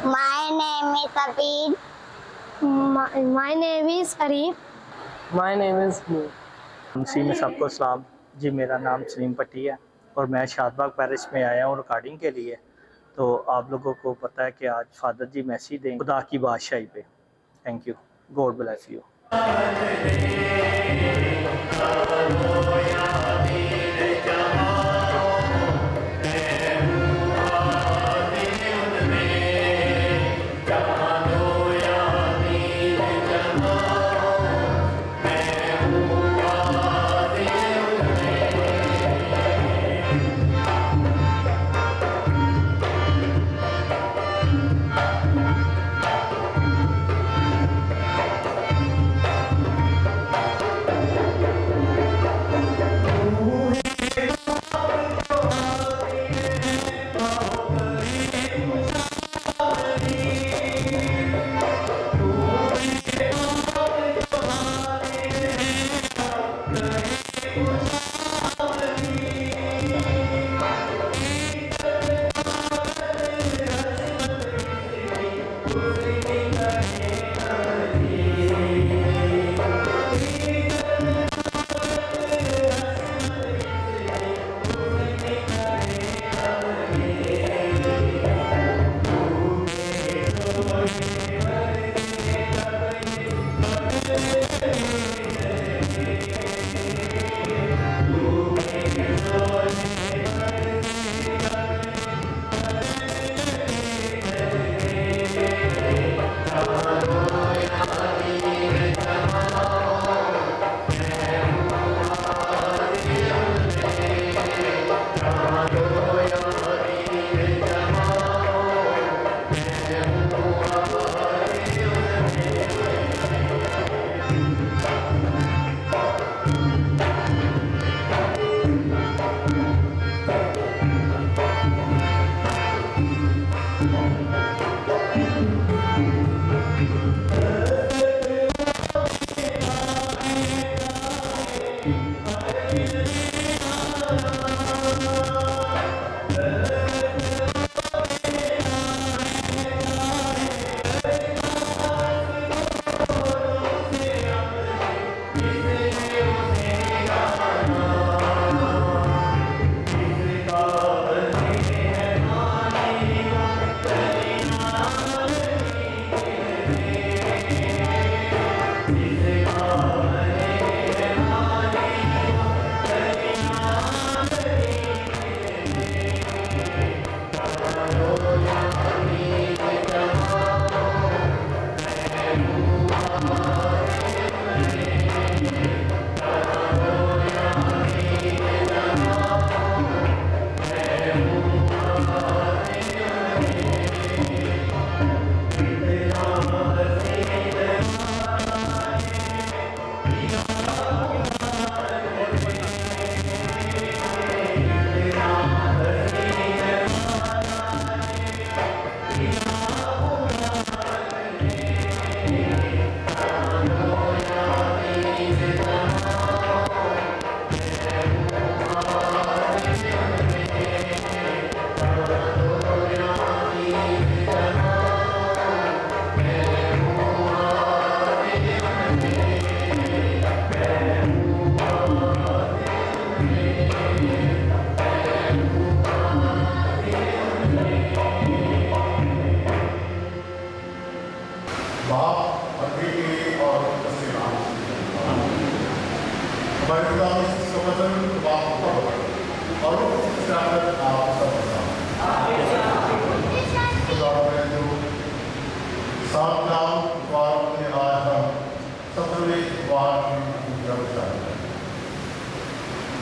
My name is Abid. My name is Arif. My name is Noor. سی میں سب کو سلام جی، میرا نام سلیم پٹی ہے اور میں شاد باغ پیرس میں آیا ہوں ریکارڈنگ کے لیے. تو آپ لوگوں کو پتہ ہے کہ آج فادر جی میسیج دیں خدا کی بادشاہی پہ. Thank you, God bless you.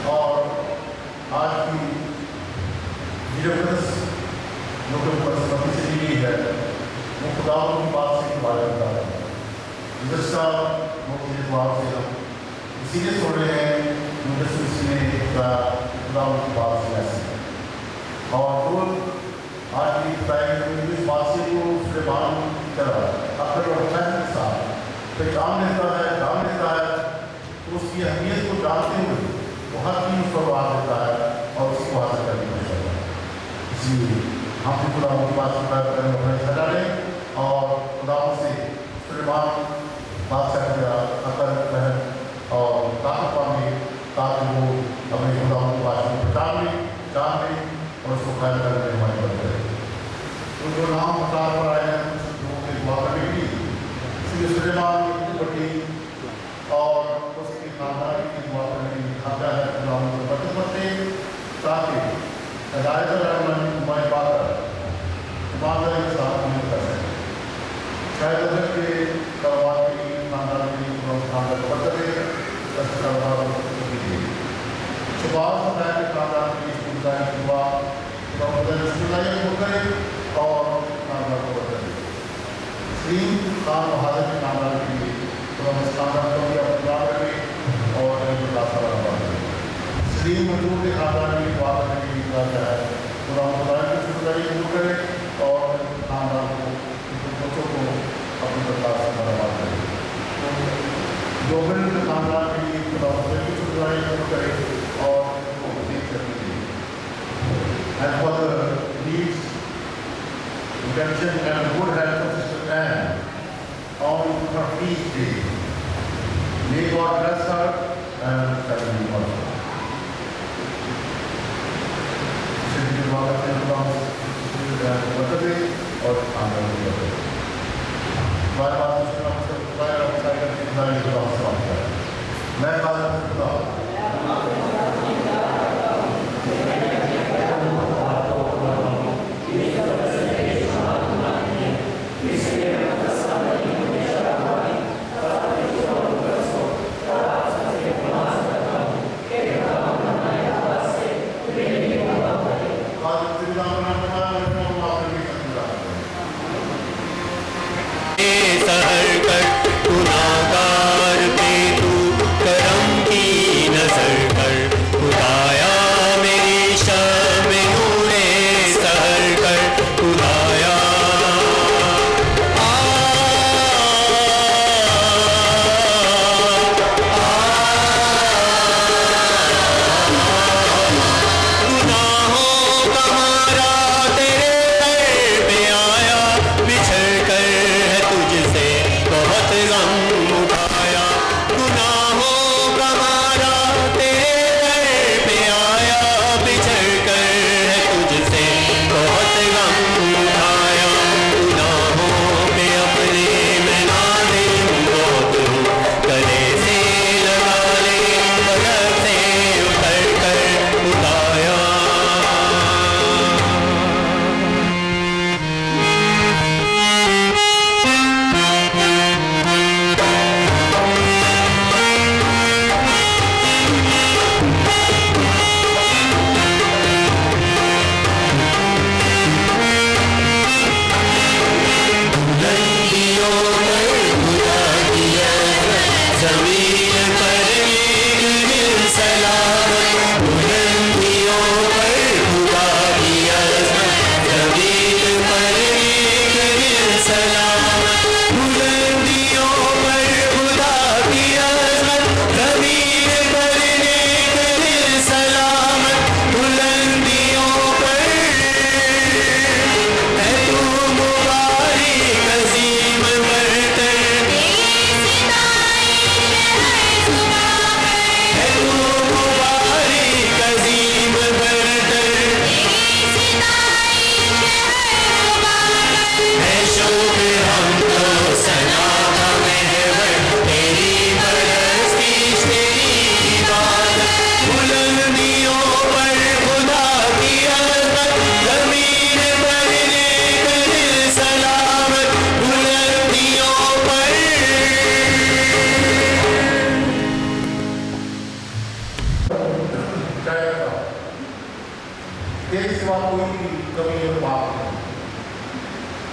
اور آج کی سے ملی ہے وہ خدا کی بات سے عبادت کرتا ہے. گزشتہ مختلف سے ہم سیریس ہو رہے ہیں خدا کی بات سے ایسے اور وہ آج کی اس بات سے کو سلیمان کرا اپنے اور فہم کے ساتھ پھر کام لیتا ہے تو اس کی اہمیت کو جانتے ہوئے وہ ہر چیز اس کو بات دیتا ہے اور اس کو حاصل کرنے کی کوشش کرتا ہے. اس لیے ہم خدا کی بات کریں جو نام مقام پر آئے ہیں کچھ لوگوں کی دعا کرنے کی سید سلیمان بٹی اور اس کی خاندان کی دعا کرنے کی کھاتا ہے خداوند کو برکت بخشے تاکہ ہدایت الرحمن مائیں پا کر ایمانداری کے ساتھ محنت کر سکیں شاید حضرت کے کاروبار کی خاندان کی خاندان کو برکت دے اس کاروبار کو کیجیے شباز خدای کے خاندان کی اسکولائی کی دعا اسکولائی کو کرے اور خاندان کو برکت دے سلیم خان بہادر کے خاندان کے لیے اس خاندان کو بھی اپنے دعا رکھے اور سلیم مزدور کے خاندان کی دعا کرنے کی اجازت ہے خدا کی اسکولائی کو کرے اور خاندان کو بچوں کو اپنی برکات سے برآمد کرے جو کے خاندان کے لیے خدا کی اسکولائی کو کرے اور ان کو مزید کرنے دے and for the needs, intention and good health of Sister Anne on her feast day. May God bless her and family also. Sister की बात करते हैं हम बतले और आनंद करते हैं। हमारे पास उसका मतलब खुदाई और खुदाई करके खुदाई का हौसला होता है। मैं बात करता हूँ।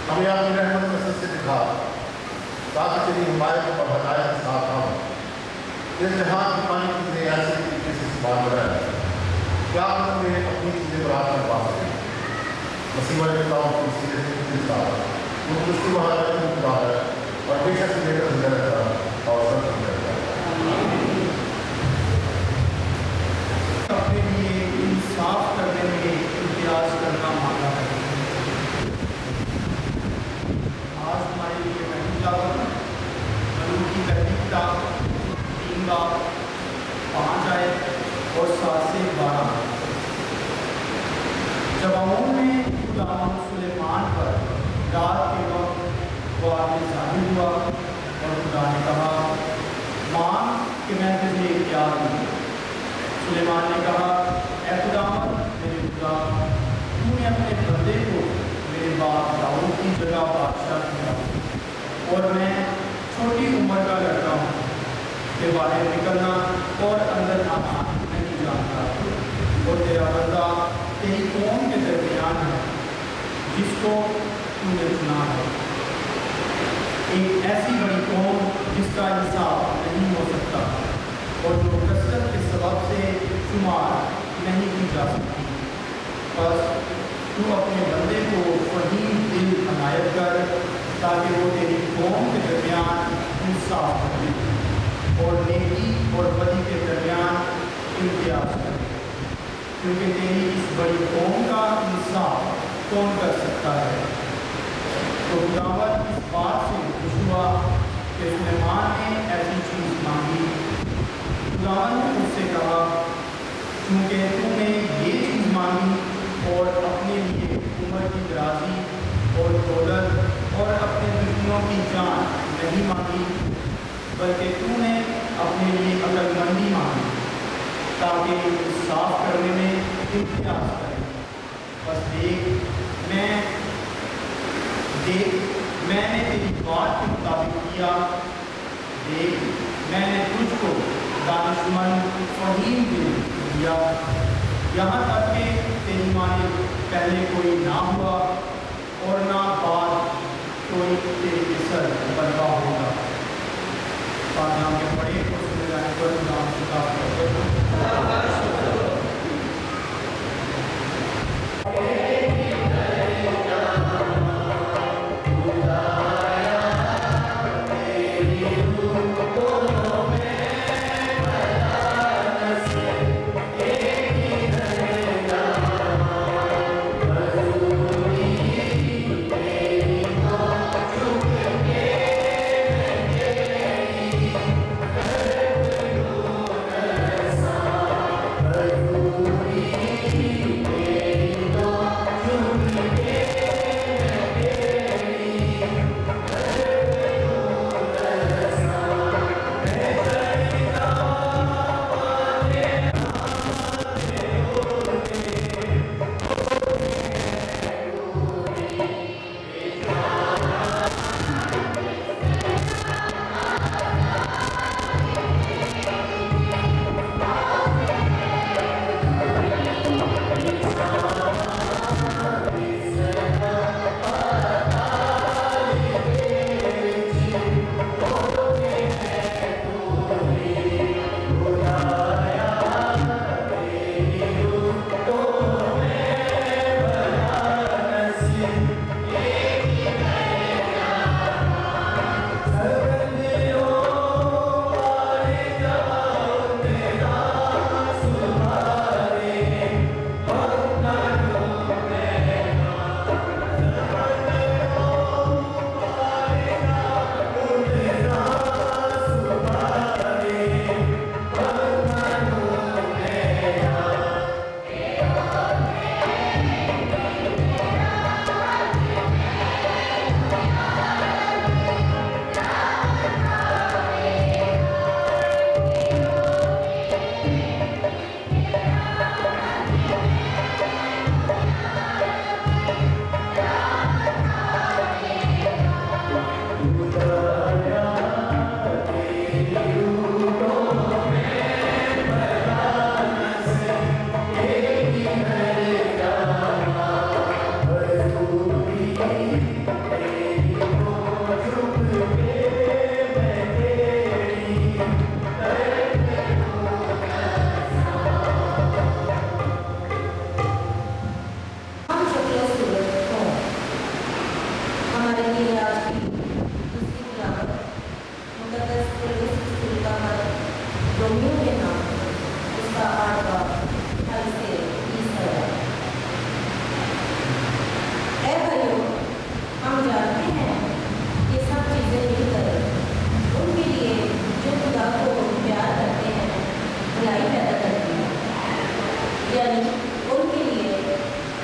ہمیں اپنی رحمت نصرت سے دکھا تاکہ تیری حمایت اور ہدایت کے ساتھ ہم اس جہان کی پانی چیزیں ایسے طریقے سے استعمال کریں کیا ہم نے اپنی چیزیں برات کر پا سکیں مسیح علیہ السلام کو سیدھے سے ملتا وہ کچھ کی وہاں رہتا ہے اور بے شک لے کر زندہ رہتا اور سب رہتا اپنے لیے انصاف کرنے میں امتیاز کرنا مانگا ہے آج ہمارے لیے پہلی دعوت ملوک کی پہلی کتاب 3 باب 5 آیت اور 7 سے 12 جب عموم نے غلام سلیمان پر وہ آگے ظاہر ہوا اور خدا نے کہا مان کہ میں تجھے کیا دوں۔ سلیمان نے کہا اے خداوند میرے خدا، تو نے اپنے بندے کو میرے باپ داؤد کی جگہ بادشاہ کیا، اور میں چھوٹی عمر کا لڑکا ہوں کہ باہر نکلنا اور اندر آنا نہیں جانتا، اور تیرا بندہ تیری قوم کے درمیان ہے جس کو تو نے چنا ہے، ایک ایسی بڑی قوم جس کا حساب نہیں ہو سکتا اور جو کثرت کے سبب سے شمار نہیں کی جا سکتی۔ بس تو اپنے بندے کو فہیم دل عنایت کر تاکہ وہ تیری قوم کے درمیان انصاف کرے اور نیکی اور بدی کے درمیان امتیاز کرے، کیونکہ تیری اس بڑی قوم کا انصاف کون کر سکتا ہے۔ تو خداوند اس بات سے خوش ہوا کہ سلیمان نے ایسی چیز مانگی۔ خداوند نے اس سے کہا چونکہ تو نے یہ چیز مانگی اور اپنے لیے عمر کی درازی اور دولت اور اپنے دشمنوں کی جان نہیں مانگی، بلکہ تو نے اپنے لیے عقل مندی مانگی تاکہ انصاف کرنے میں امتیاز کرے۔ بس دیکھ میں نے تیری بات کے مطابق کیا، دیکھ میں نے تجھ کو دانشمند فہیم دل دیا، یہاں تک کہ تیری مانند پہلے کوئی نہ ہوا اور نہ بعد کوئی تیری مثل برپا ہوگا۔ فاتحہ میں پڑھے تو سنے جانے پر نام خطاب کرتے ہیں۔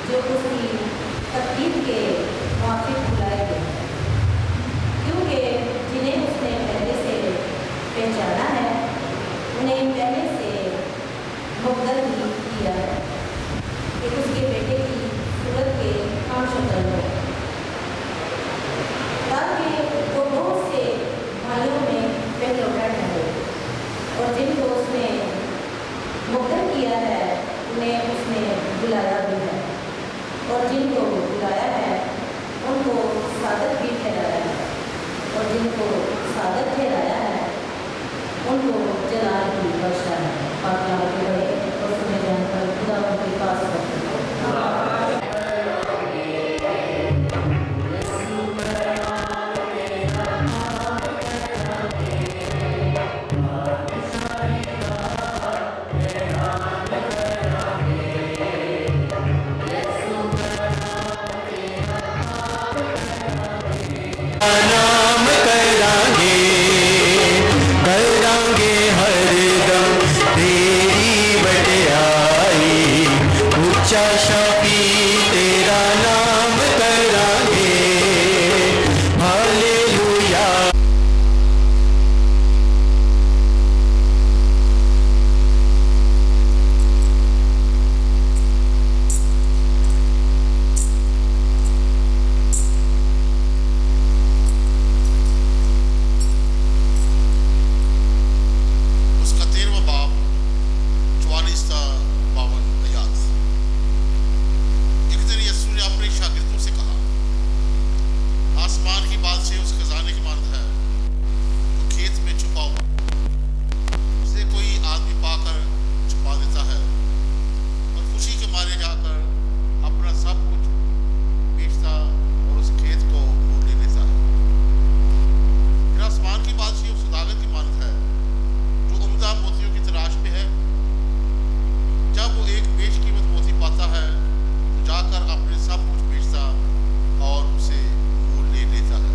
جو اس کی تقدیر کے موافق بلائے گئے۔ उनको जलाल की वर्षा है पाक के बड़े और सुने जानकर खुदा उनके पास रखते नाम करांगे करांगे हरदम तेरी बड़ाई ऊंचा शाफी तेरा नाम करांगे हालेलुया। उसका 13वां बाब 44 से 52 आयत। एक दिन यीशु ने अपने शागिर्दों से कहा, आसमान की बात से उस खजाने की मानद है तो खेत में छुपा हुआ उसे कोई आदमी पाकर छुपा देता है और खुशी के मारे जाकर अपना सब कुछ बेचता और उस खेत को मोल ले लेता है। फिर आसमान की बात से उस सौदागर की मानद है जो उम्दा मोतियों की तलाश में है। जब वो एक बेशकीमत मोती पाता है तो जाकर अपने सब कुछ बेचता और उसे मोल ले लेता है।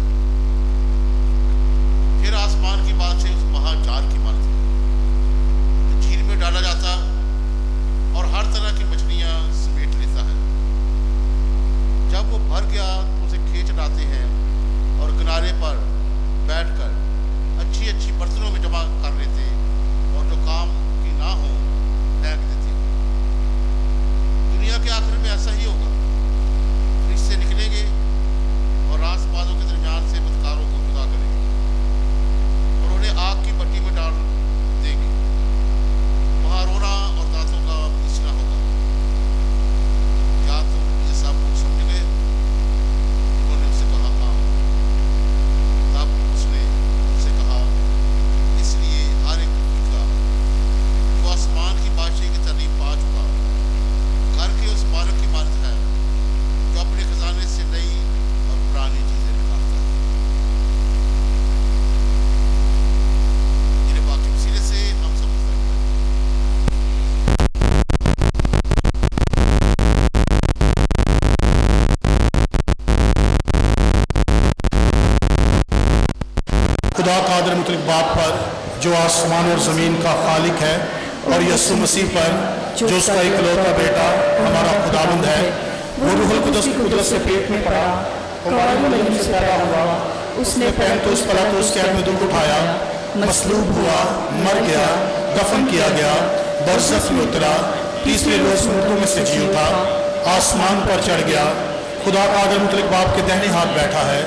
फिर आसमान की बात से उस महाजाल की मानद है जो झील में डाला जाता और हर तरह की मछलियां समेट लेता है। जब वो भर गया तो उसे खींच लाते हैं और किनारे पर बैठकर अच्छी अच्छी बर्तनों में जमा कर लेते और जो काम की ना हो फेंक देते। दुनिया के आखिर में ऐसा ही होगा। फरिश्ते निकलेंगे और रास्तबाजों के दरमियान से बदकारों को जुदा करेंगे और उन्हें आग की भट्टी में डाल देंगे। वहाँ रोना और दांतों का पीसना होगा। क्या तुम ये सब कुछ समझ गए? उन्होंने उससे कहा हाँ। तब उसने उनसे कहा, इसलिए हर एक का जो आसमान की बादशाही की तालीम पा चुका घर के उस मालिक की मानद है जो अपने खजाने से नई और पुरानी चीजें निकालता है। इन्हें बाकी वसीले से हम समझ सकते हैं। खुदा कादिर मुतलक बाप पर जो आसमान और ज़मीन का खालिक है और यीशु मसीह पर जो उसका इकलौता बेटा हमारा खुदाबंद है, वो रूहुल कुदस की कुदरत से पेट में पड़ा, कुंवारी मरियम से पैदा हुआ, उसने पैंतुस पिलातुस के हाथ में दुख उठाया, मसलूब हुआ, मर गया, दफन किया गया, बरज़ख में उतरा, तीसरे रोज़ मुर्दों में से जी उठा, आसमान पर चढ़ गया, खुदा कादिर मुतलक बाप के दाहिने हाथ बैठा है,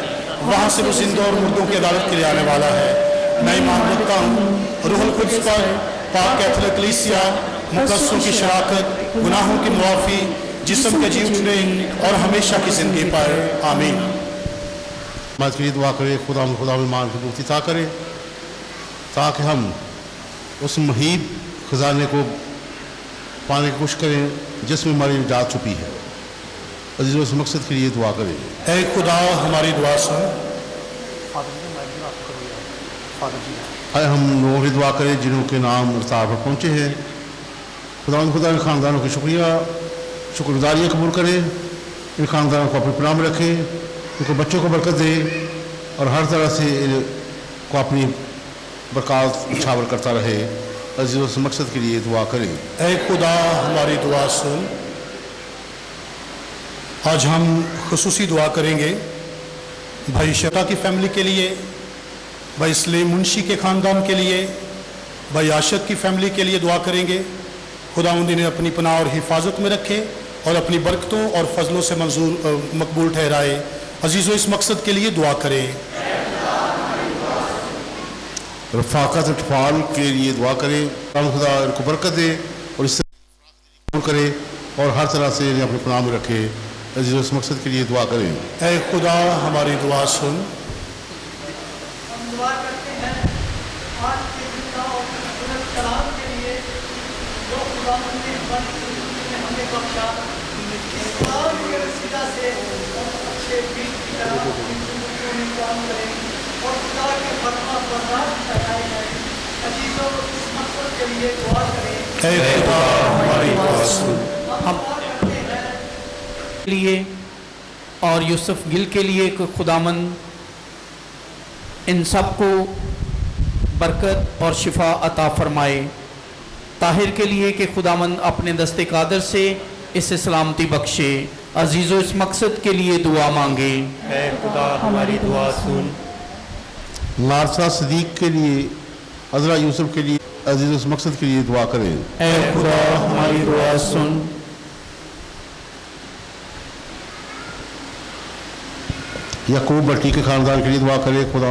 वहाँ से वो जिंदा और मुर्दों की अदालत के लिए आने वाला है। मैं ईमान रखता हूँ रूहुल कुद्स पर, पाक कैथोलिक कलीसिया, मुकद्दसों की शराकत, गुनाहों की मुआफ़ी, जिस्म के जी उठने और हमेशा की ज़िंदगी पर। आमीन। बात के लिए दुआ करें, खुदा ईमान की पूर्ति ता करे ताकि हम उस मुहीब ख़जाने को पाने की कोशिश करें जिसमें हमारी निजात छुपी है। अजीज़ों, उस मकसद के लिए दुआ करें। ऐ खुदा हमारी दुआ सुन। आए हम लोगों की दुआ करें जिन्हों के नाम इफ्तार पर पहुँचे हैं। खुदा इन ख़ानदानों की शुक्रगुजारियाँ कबूल करें, इन ख़ानदानों को अपने पनाह में रखें, उनको बच्चों को बरकत दे और हर तरह से इनको अपनी बरकत उछावर करता रहे। अजीज़ों, उस मकसद के लिए दुआ करें। ऐ खुदा हमारी दुआ सुन। आज हम खुसूसी दुआ करेंगे भाई शता की फैमिली के लिए, भाई सलीम मुंशी के ख़ानदान के लिए, भाई आशद की फैमिली के लिए दुआ करेंगे। खुदावंद इन्हें अपनी पनाह और हिफाजत में रखे और अपनी बरकतों और फजलों से मकबूल ठहराए। अजीज़ों, इस मकसद के लिए दुआ करें। रफ़ाकत अटफाल के लिए दुआ करें, खुदा इनको बरकत दे और इससे कबूल करे और हर तरह से इन्हें अपनी पनाह में रखे। अजीज़ों, इस मकसद के लिए दुआ करें। ऐ खुदा हमारी दुआ सुन। हम दुआ करते हैं आज के दिन فلاح اور خوبصورت کلام کے لیے جو خدا نے ہمیں بخشا کلام کے وسیلہ سے ہم اچھے بیج کی طرح اپنی زندگیوں میں کام کریں اور خدا کے فرما بردار ٹھہرائے جائیں. عزیزوں اس مقصد کے لیے دعا کریں. اے خدا ہماری دعا سن. ہم دعا کرتے ہیں لیے اور یوسف گل کے لیے کہ خداوند ان سب کو برکت اور شفا عطا فرمائے. طاہر کے لیے کہ خداوند اپنے دست قادر سے اسے سلامتی بخشے. عزیزو اس مقصد کے لیے دعا مانگے. اے خدا ہماری دعا سن. لارسا صدیق کے لیے، عذرا یوسف کے لیے، عزیز اس مقصد کے لیے دعا کریں. اے خدا ہماری دعا سن. یعقوب بٹی کے خاندان کے لیے دعا کرے. خدا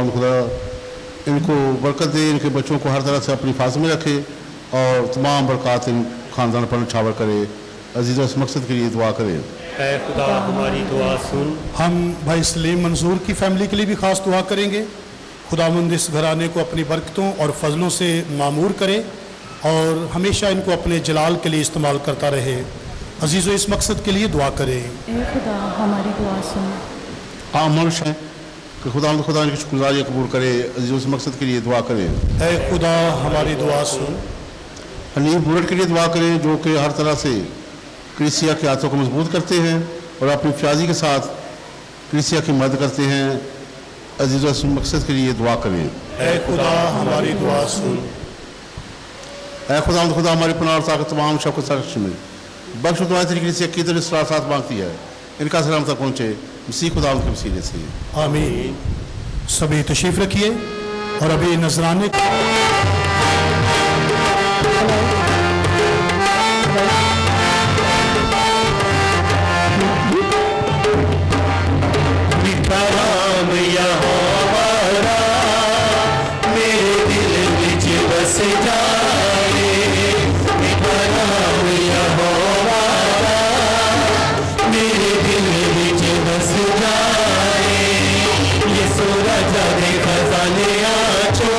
ان کو برکت دے، ان کے بچوں کو ہر طرح سے اپنی حفاظت میں رکھے اور تمام برکات ان خاندان پر نچھاور کرے. عزیز اس مقصد کے لیے دعا کرے. اے خدا ہماری دعا سن. ہم بھائی سلیم منصور کی فیملی کے لیے بھی خاص دعا کریں گے. خداوند اس گھرانے کو اپنی برکتوں اور فضلوں سے معمور کرے اور ہمیشہ ان کو اپنے جلال کے لیے استعمال کرتا رہے. عزیزو اس مقصد کے لیے دعا کریں. اے خدا ہماری دعا سن. عام منش ہیں کہ خدا ان کی شکر گزاری قبول کرے. عزیز اس مقصد کے لیے دعا کریں. اے خدا ہماری دعا سن. حنیف بورٹ کے لیے دعا کریں جو کہ ہر طرح سے کلیسیا کے ہاتھوں کو مضبوط کرتے ہیں اور اپنی فیاضی کے ساتھ کلیسیا کی مدد کرتے ہیں. عزیز اس مقصد کے لیے دعا کریں. اے خدا ہماری دعا سن. اے خدا ہماری پناہ اور طاقت تمام شب سرش میں بخش تمہاری تیری کلیسیا کی طرح اصلاح ساتھ مانگتی ہے. ان کا سلام تک پہنچے مسیح خدا کے وسیلے سے. آمین. سبھی تشریف رکھیے اور ابھی نذرانے نام یہوہ میرے دل وچ بس جائے. میٹھا نام یہوہ میرے دل وچ بس جائے. یہ سورج دے خزانے آچو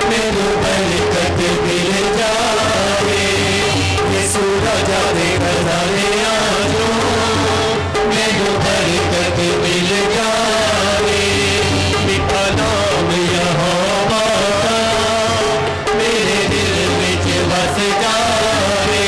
میرے برکت مل جائے. یہ سورج دے خزانے آچو میرے برکت مل جائے. میٹھا نام یہوہ میرے دل وچ بس جائے.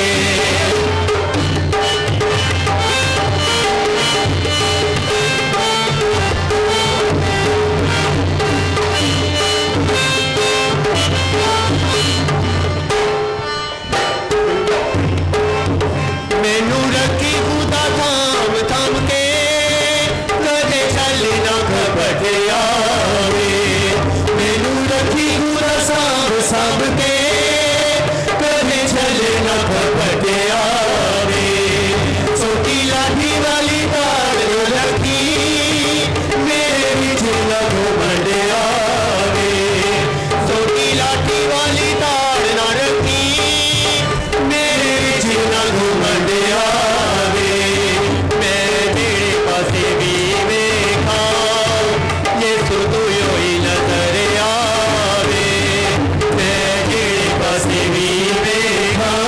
مینوں رکھی خدا تھام تھام کے کدے چل نہ گھبٹ آوے. مینوں رکھی خدا سانب سانب کے کدے چل نہ گھبٹ آوے. چھوٹی لاٹھی والی تار رکھی میرے وچ نہ گھمنڈ آوے. چھوٹی لاٹھی والی تار نہ رکھی میرے وچ نہ گھمنڈ آوے. میں تیرے پاسے بھی ویکھاں یسو تو ہی نظر آوے. میں تیرے پاسے بھی ویکھاں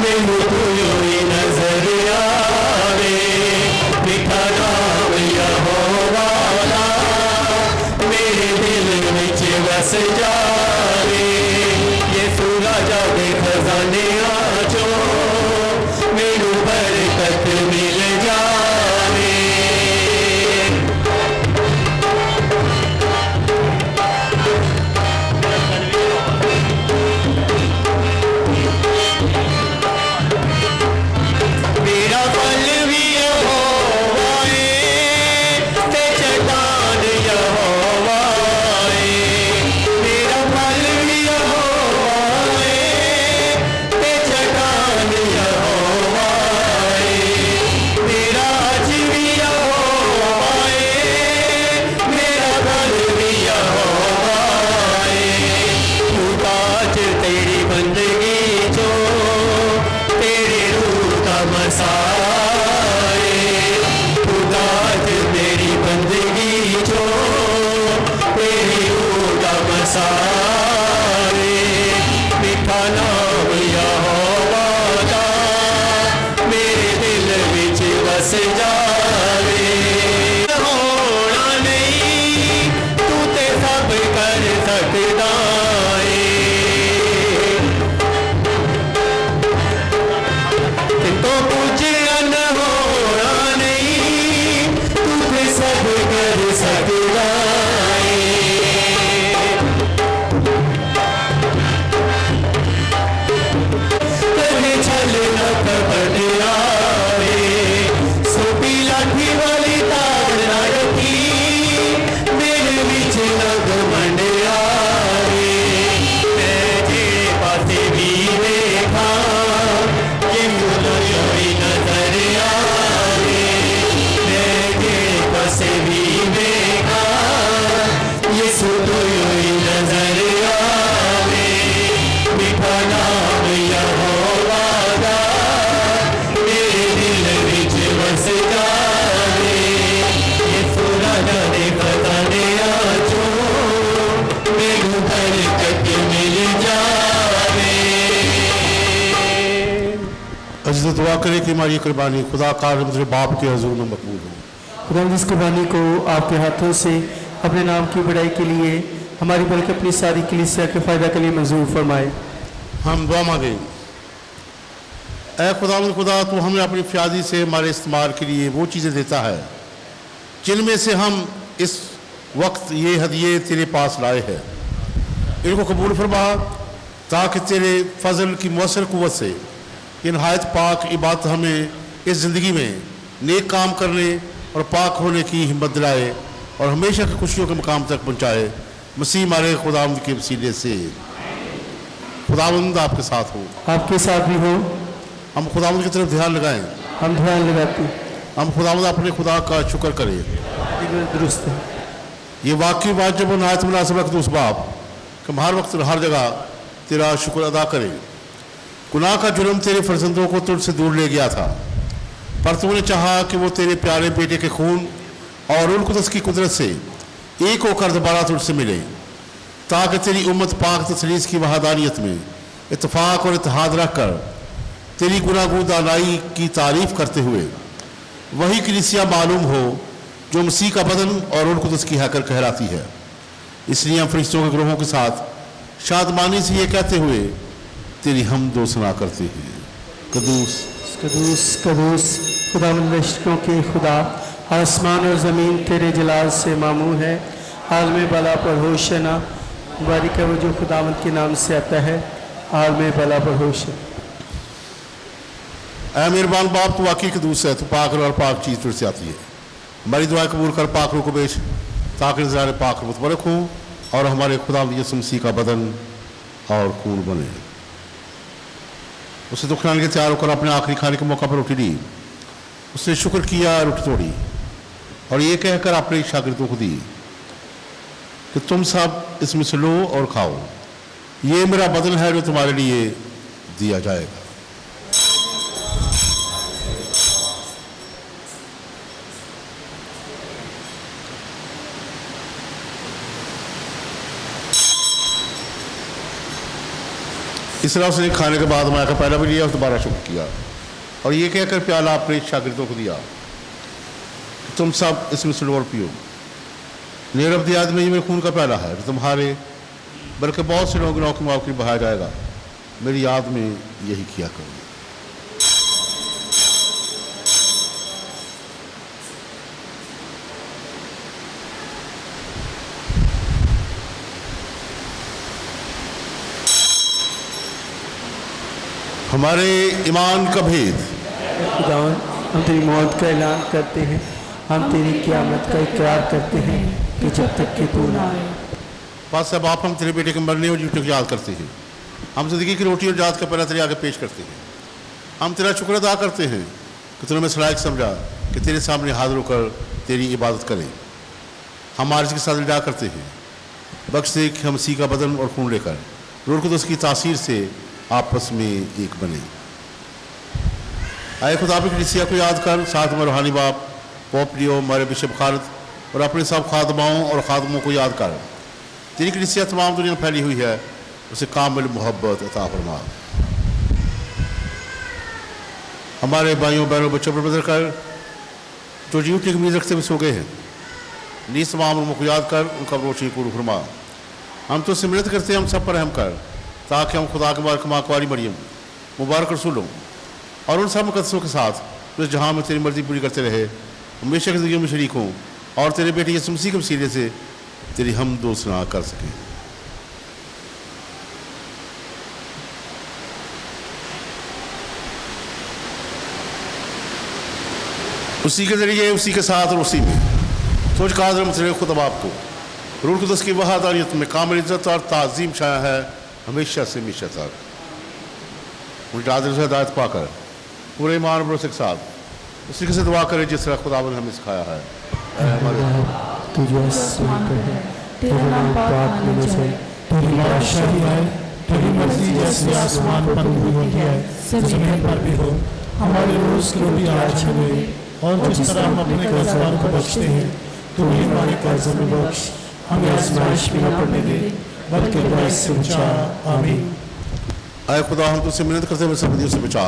مینوں تو ہی نظر آوے. میٹھا نام یہوہ میرے دل وچ بس جائے. یسو راجا دے خزانے آچو میرے برکت مل جائے. میرا پل بھی یہوہ ہے تے چٹان یہوہ ہے. میرا پل بھی یہوہ ہے تے چٹان یہوہ ہے. میرا حج بھی یہوہ ہے میرا گھر بھی یہوہ ہے. محتاج تیری بندگی جو تیرے روح کا مسائے. محتاج تیری بندگی جو تیری روح کا مسائے. सकदा है तो कुछ अनहोना नहीं तुझे सब कर सकदा है कभी छल न कपट आए सोपी लाठी वाली तार ना रखी मेरे विच लग मंडिया मैं जे पासे भी देखा कि मुझे कोई नजर आए मैं जे पासे भी देखा ये सुनो कोई नजर आवे मीठा नाम यहोवा दा मेरे दिल विच बस जावे ये सुना जाने खजाने आजो मैनू बरकत मिल जावे अजीज़ दुआ करें कि हमारी कुर्बानी खुदा कार मुझे बाप के हजूर में मकबूल हो। खुदा इस कुर्बानी को आपके हाथों से अपने नाम की बड़ाई के लिए हमारी बल्कि अपनी सारी कलीसिया के फ़ायदा के लिए मंजूर फरमाए। हम दुआ मांगे। ऐ खुदा तू हमें अपनी फ़यादी से हमारे इस्तेमाल के लिए वो चीज़ें देता है जिनमें से हम इस वक्त ये हदिये तेरे पास लाए हैं। इनको कबूल फरमा ताकि तेरे फजल की मौसर कुव्वत से ये नहायत पाक इबादत हमें इस ज़िंदगी में नेक काम करने और पाक होने की हिम्मत दिलाए और हमेशा की खुशियों के मकाम तक पहुँचाए। मसीह हमारे खुदावंद के वसीले से। खुदावंद आपके साथ हो, आपके साथ भी हो। हम खुदावंद की तरफ ध्यान लगाएं। हम ध्यान लगाते हैं। हम खुदावंद अपने खुदा का शुक्र करें। दुरुस्त है। ये वाकई वाजिब और नहायत मुनासिब रखते उस बाप कि हम हर वक्त हर जगह तेरा शुक्र अदा करें। गुनाह का जुर्म तेरे फर्जंदों को तुझसे दूर ले गया था, पर तूने चाहा कि वो तेरे प्यारे बेटे के खून और उन कुदस की कुदरत से एक होकर दोबारा तुझसे मिले, ताकि तेरी उम्मत पाक तसलीस की वहादानियत में इत्तफाक और इत्तेहाद रख कर तेरी गुनाहगो दानाई की तारीफ़ करते हुए वही कलीसिया मालूम हो जो मसीह का बदन और उन कुदस की हैकर कहलाती है। इसलिए हम फरिश्तों के ग्रोहों के साथ शादमानी से ये कहते हुए तेरी हमदो सना करते हैं। कदूस कदूस कदूस खुदावंद रिश्तों के खुदा, आसमान और ज़मीन तेरे जलाल से मामूर है। आलम बला पर होशना, मुबारक है वो जो खुदावंद के नाम से आता है। आलम बला पर होशना। ऐ मेहरबान बाप, तू वाकई कदूस है, तू पाक और पाक चीज़ तुझसे आती है। हमारी दुआ कबूल कर पाक रू को बेच, ताकि नज़ारे पाक मुतबरक हों और हमारे खुदा यीशु मसीह का बदन और खून बने। उसे दुखलाने के तैयार होकर अपने आखिरी खाने के मौका पर रोटी ली, उसने शुक्र किया, रोटी तोड़ी और ये कहकर अपने शागिर्दों को दी कि तुम सब इसमें से लो और खाओ, ये मेरा बदन है जो तुम्हारे लिए दिया जाएगा। इस तरह उसने खाने के बाद माया का पहला भी लिया और दोबारा शुक्र किया और ये कहकर प्याला अपने शागिर्दों को दिया, तुम सब इसमें से लो और पियो, नीरव याद में ये मेरे खून का प्याला है जो तुम्हारे बल्कि बहुत से लोगों की माफ़ के लिए बहाया जाएगा। मेरी याद में यही किया करो। हमारे ईमान का भेद। खुदावन, हम तेरी मौत का ऐलान करते हैं, हम तेरी क़यामत का इकरार करते हैं कि जब तक कि तू ना आए। बस अब आप हम तेरे बेटे के मरने और जीतने को याद करते हैं। हम ज़िंदगी की रोटी और जात का पहला तेरे आगे पेश करते हैं। हम तेरा शुक्र अदा करते हैं कि तूने हमें सलाहिक समझा कि तेरे सामने हाजिर होकर तेरी इबादत करें। हम आर्ज के साथ निदा करते हैं, बख्श दे कि हम मसीह का बदन और खून लेकर रूह कुदस की तासीर से आपस में एक बने। आए खुदा की कलीसिया को याद कर, साथ में रूहानी बाप पोप लियो, हमारे बिशप खालिद और अपने सब खादमाओं और खादमों को याद कर। तेरी कलीसिया तमाम दुनिया में फैली हुई है, उसे कामिल मोहब्बत अता फरमा। हमारे भाइयों बहनों बच्चों पर नजर कर जो जीवन की उम्मीद रखते हुए सो गए हैं, नीस तमाम उनको याद कर उनका रोशनी पूर्ण फरमा। हम तो सिमरत करते हैं हम सब पर रहम कर, ताकि हम खुदा के मुबारक माँ कुंवारी मरियम, मुबारक रसूलों और उन सब मुकद्दसों के साथ जो जहाँ में तेरी मर्जी पूरी करते रहे, हमेशा की ज़िंदगी में शरीक हों और तेरे बेटे यीशु मसीह के वसीले से तेरी हम दो सना कर सकें। उसी के ज़रिए, उसी के साथ और उसी में सोच कादर मतलब खुद बाप को रूह कुदस की वहादानियत में कामिल इज़्ज़त और ताज़ीम छाया है हमेशा से हमेशा तक। उनकी आदर से हिदायत पाकर पूरे ईमान भरोसे के साथ उसी से दुआ करें जिस तरह खुदा ने हमें सिखाया है। तेरा नाम पाक होना चाहिए, तेरी बादशाही आए, तेरी मर्जी जैसे आसमान पर होती है ज़मीन पर भी हो। हमारे रोज़ की रोटी आज हमें, और जिस तरह हम अपने कर्जदारों को बख्शते हैं तो भी हमारे कर्ज में बख्श, हमें आज़माइश में न पड़ने दे बल्कि बुराई से बचा। आमीन। आए खुदा हम तुझसे मिन्नत करते हुए सब से बचा,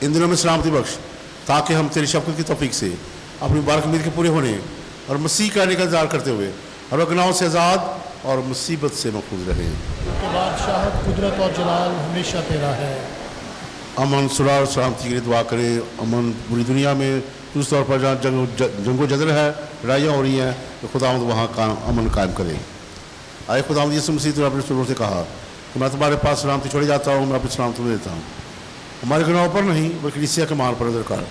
इन दिनों में सलामती बख्श, ताकि हम तेरी शफ़क़त की तौफ़ीक़ से अपनी मुबारक उम्मीद के पूरे होने और मसीह का आने का इंतज़ार करते हुए और गुनाहों से आज़ाद और मुसीबत से महफूज रहें। के बादशाहत, कुदरत और जलाल हमेशा तेरा है। अमन, सुलह और सलामती के लिए दुआ करें। अमन पूरी दुनिया में उस तौर पर जहाँ जंगो जदल है, लड़ाइयाँ हो रही हैं, तो खुदावंद वहाँ का अमन कायम करे। आए खुदावंद यीशु मसीह ने अपने रसूलों से कहा कि मैं तुम्हारे पास सलामती छोड़े जाता हूँ, मैं अपनी सलामती तुम्हें देता हूँ। हमारे गुनाहों पर नहीं बल्कि कलीसिया के मान पर नजर कर,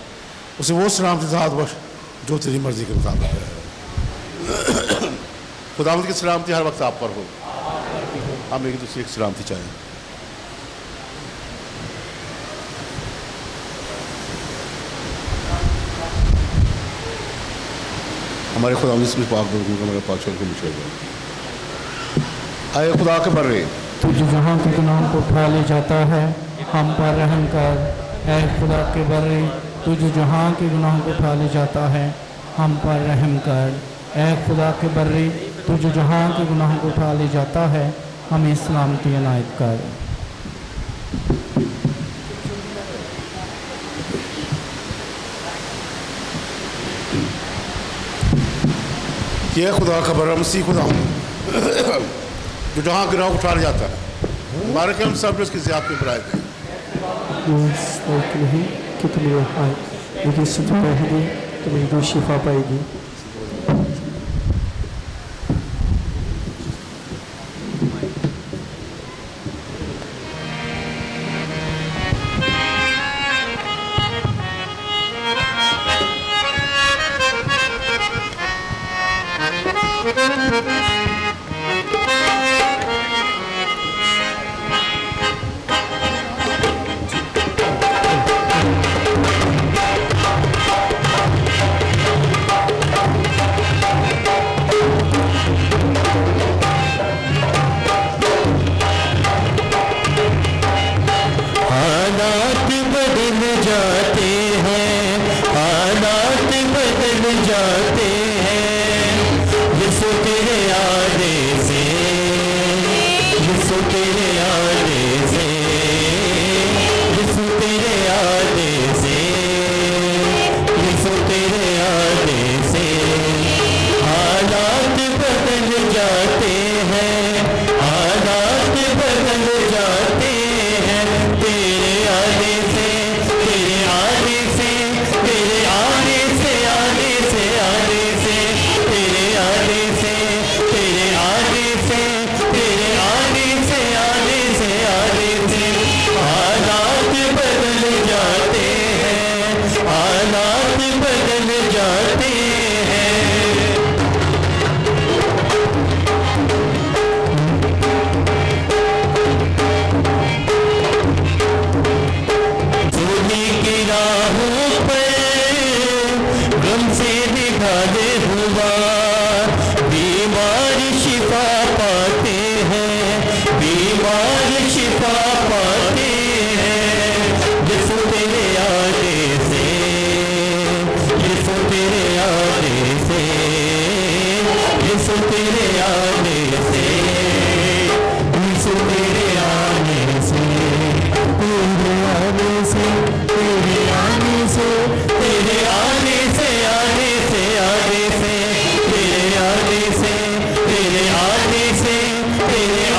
उसे वो सलामती ज़ात बख्श जो तेरी मर्जी के मुताबिक है। खुदावंद की सलामती हर वक्त आप पर हो। हम एक दूसरे की सलामती चाहें। हमारे खुदा इसमें पाक हमारे पाक चल को मुझे आए खुदा के बर्रे तुझे जहाँ के गुनाहों को उठा ले जाता है, हम पर रहम कर। ऐ खुदा के बर्रे तुझे जहाँ के गुनाहों को उठा ले जाता है, हम पर रहम कर। ऐ खुदा के बर्रे तुझे जहाँ के गुनाहों को उठा ले जाता है, हमें सलामती इनायत कर। ये खुदा का बर्रा मसीह खुदा जो जहाँ गुनाह उठा ले जाता है, हमारे के हम सब उसकी ज़ियादत में बनाए गए नहीं कि तुम्हें आए, लेकिन सुध पहले तुम्हें दो शिफा पाएगी। तेरे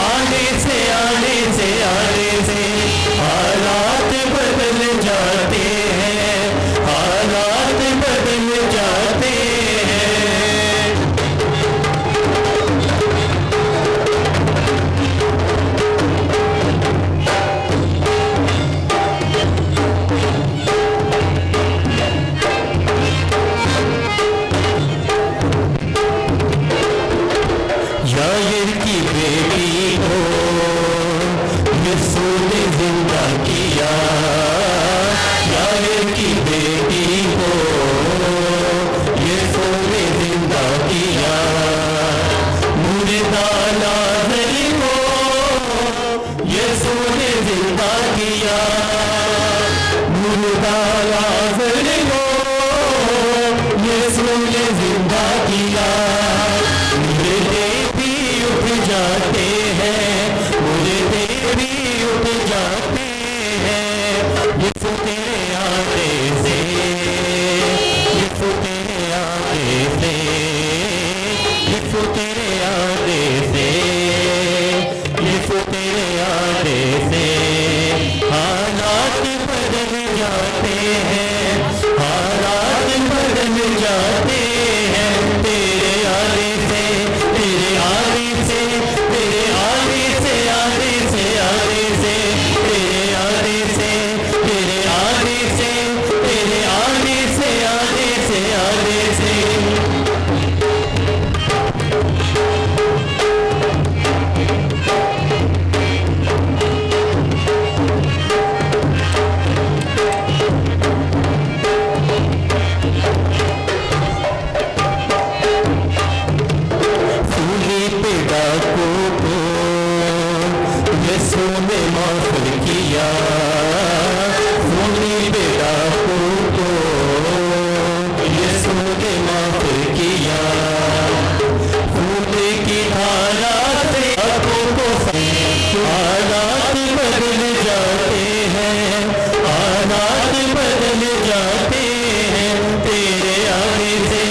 यायर की बेटी को यीशु ने जिंदा किया, यायर की बेटी को यीशु ने जिंदा किया, मुर्दा लाज़र को यीशु ने जिंदा किया, मुर्दा लाज़र को यीशु ने जिंदा किया, मुर्दे भी उठ जाते हैं, मुर्दे भी उठ जाते हैं, यीशु तेरे आने से, यीशु तेरे आने से, यीशु तेरे आने से, यीशु तेरे आने से हालात बदल जाते हैं, हालात बदल जाते हैं, तेरे आने से, तेरे आने से, तेरे आने से, आने से, आने से, तेरे आने से, तेरे आने से, तेरे आने से, आने से, आने से। सूली पे डाकू को यीशु ने माफ किया, सूली पे डाकू को यीशु ने माफ किया, खून की धारा से आंखों को हालात बदल जाते हैं, हालात बदल जाते हैं, तेरे आने से,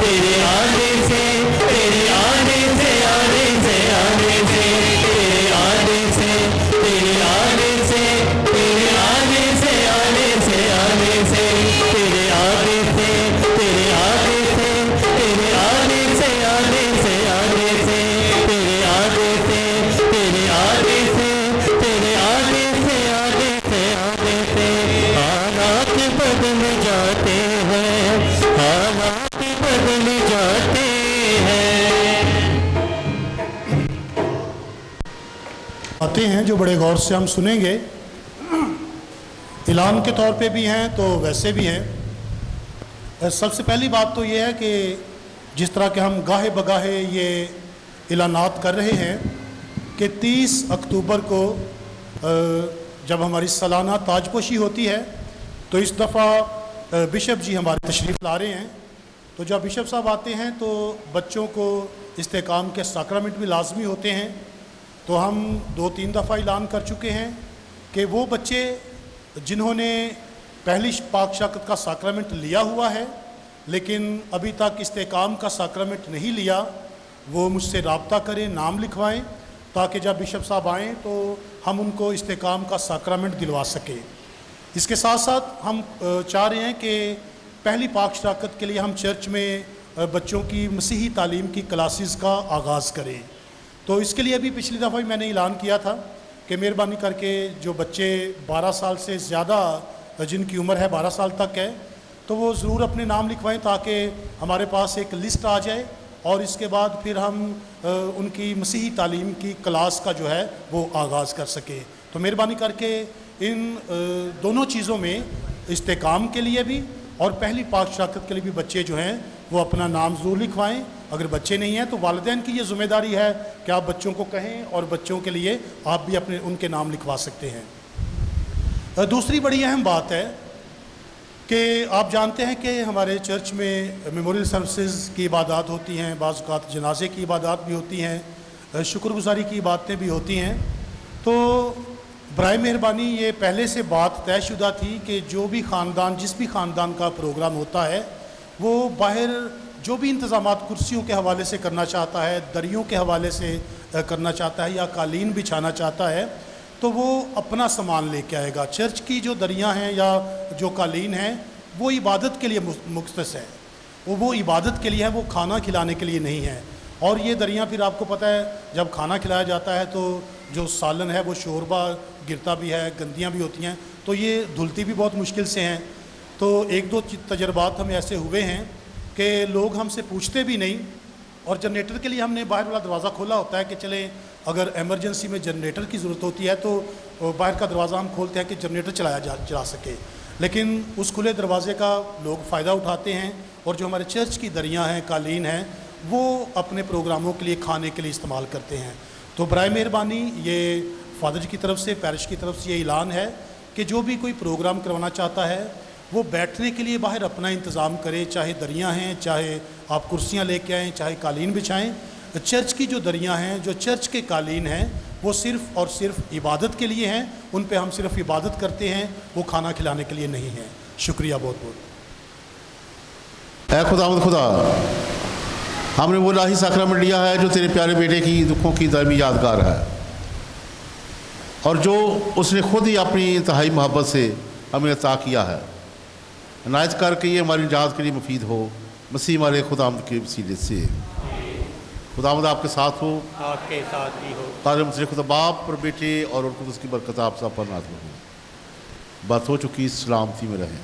तेरे आने से, तेरे आने से, आने से, आने से, तेरे आने से, तेरे आने से, तेरे आने से, आने से, आने से, तेरे आने से, तेरे आने से, तेरे आने से, आने से, आने से, तेरे आने से, तेरे आने से, तेरे आने से, आने से, आने से, हालात बदल जाते हैं, हालात बदल जाते हैं। आते हैं जो बड़े गौर से हम सुनेंगे, ऐलान के तौर पे भी हैं तो वैसे भी हैं। सबसे पहली बात तो ये है कि जिस तरह के हम गाहे बगाहे ये ऐलानात कर रहे हैं कि 30 अक्टूबर को जब हमारी सालाना ताजपोशी होती है तो इस दफ़ा बिशप जी हमारे तशरीफ़ ला रहे हैं। तो जब बिशप साहब आते हैं तो बच्चों को इस्तेकाम के साक्रामेंट भी लाजमी होते हैं। तो हम 2-3 दफ़ा ऐलान कर चुके हैं कि वो बच्चे जिन्होंने पहली पाक शराकत का साक्रामेंट लिया हुआ है लेकिन अभी तक इस्तेकाम का साक्रामेंट नहीं लिया, वो मुझसे रब्ता करें, नाम लिखवाएं, ताकि जब बिशप साहब आएँ तो हम उनको इस्तेकाम का साक्रामेंट दिलवा सकें। इसके साथ साथ हम चाह रहे हैं कि पहली पाक शराकत के लिए हम चर्च में बच्चों की मसीही तालीम की क्लासेस का आगाज़ करें। तो इसके लिए अभी पिछली दफ़ा भी मैंने ऐलान किया था कि मेहरबानी करके जो बच्चे 12 साल से ज़्यादा जिनकी उम्र है 12 साल तक है तो वो ज़रूर अपने नाम लिखवाएं ताकि हमारे पास एक लिस्ट आ जाए और इसके बाद फिर हम उनकी मसीही तालीम की क्लास का जो है वो आगाज़ कर सके। तो मेहरबानी करके इन दोनों चीज़ों में इस्तेकाम के लिए भी और पहली पाक शराकत के लिए भी बच्चे जो हैं वो अपना नाम ज़रूर लिखवाएं। अगर बच्चे नहीं हैं तो वालिदैन की ये ज़िम्मेदारी है कि आप बच्चों को कहें और बच्चों के लिए आप भी अपने उनके नाम लिखवा सकते हैं। दूसरी बड़ी अहम बात है कि आप जानते हैं कि हमारे चर्च में मेमोरियल सर्विसेज की इबादत होती हैं, बाज़ औक़ात जनाजे की इबादत भी होती हैं, शुक्रगुज़ारी की बातें भी होती हैं। तो बराए मेहरबानी ये पहले से बात तयशुदा थी कि जो भी ख़ानदान जिस भी ख़ानदान का प्रोग्राम होता है वो बाहर जो भी इंतज़ामात कुर्सियों के हवाले से करना चाहता है, दरियों के हवाले से करना चाहता है या कालीन बिछाना चाहता है तो वो अपना सामान लेके आएगा। चर्च की जो दरियाँ हैं या जो कालीन हैं वो इबादत के लिए मुख्तस है, वो इबादत के लिए है, वो खाना खिलाने के लिए नहीं है। और ये दरियाँ फिर आपको पता है जब खाना खिलाया जाता है तो जो सालन है वो शोरबा गिरता भी है, गंदियाँ भी होती हैं, तो ये धुलती भी बहुत मुश्किल से हैं। तो 1-2 तजर्बात हमें ऐसे हुए हैं कि लोग हमसे पूछते भी नहीं और जनरेटर के लिए हमने बाहर वाला दरवाज़ा खोला होता है कि चलें अगर एमरजेंसी में जनरेटर की ज़रूरत होती है तो बाहर का दरवाज़ा हम खोलते हैं कि जनरेटर चला सके, लेकिन उस खुले दरवाज़े का लोग फ़ायदा उठाते हैं और जो हमारे चर्च की दरियाँ हैं, कालीन हैं, वो अपने प्रोग्रामों के लिए, खाने के लिए इस्तेमाल करते हैं। तो बराए मेहरबानी ये फादर जी की तरफ से, पैरिश की तरफ से ये ऐलान है कि जो भी कोई प्रोग्राम करवाना चाहता है वो बैठने के लिए बाहर अपना इंतज़ाम करे, चाहे दरियाँ हैं, चाहे आप कुर्सियाँ लेके आएँ, चाहे कालीन बिछाएँ। चर्च की जो दरियाँ हैं, जो चर्च के कालीन हैं, वो सिर्फ़ और सिर्फ इबादत के लिए हैं, उन पे हम सिर्फ इबादत करते हैं, वो खाना खिलाने के लिए नहीं हैं। शुक्रिया बहुत बहुत। ऐ खुदावंद खुदा, हमने वो इलाही साक्रामेंट लिया है जो तेरे प्यारे बेटे की दुखों की दायमी यादगार है और जो उसने खुद ही अपनी इंतहाई मोहब्बत से हमें अता किया है। इनायत करके ये हमारी निजात के लिए मुफीद हो, मसीह हमारे खुदावंद के वसीले से। खुदावंद आपके साथ हो, आपके साथ भी हो। तारे मुझे खुदा बाप और बेटे और उनको उसकी बरकत आप सब पर नाज़िल हो। बात हो चुकी, सलामती में रहें।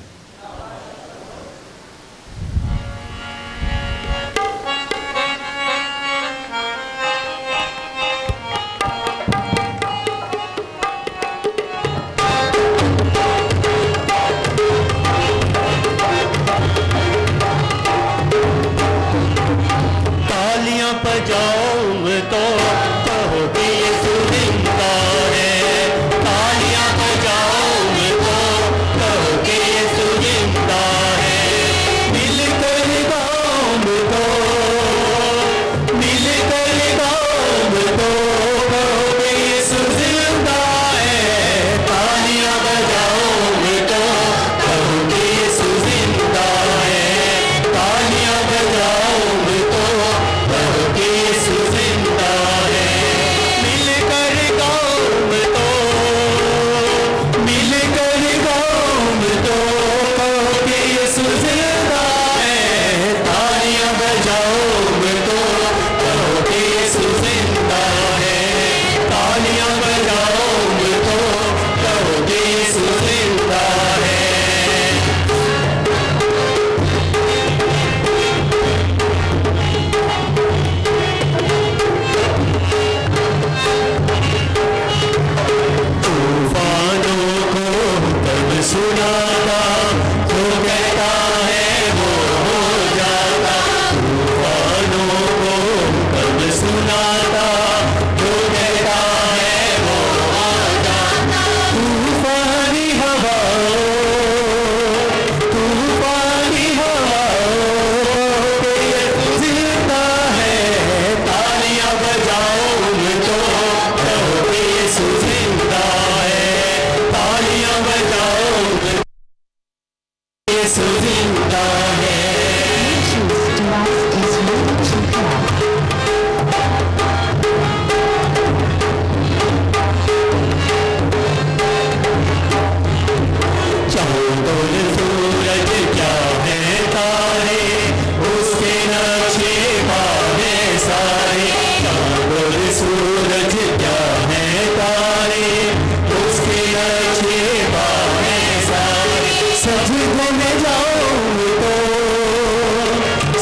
सजदे में जाऊं तो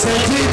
सजदे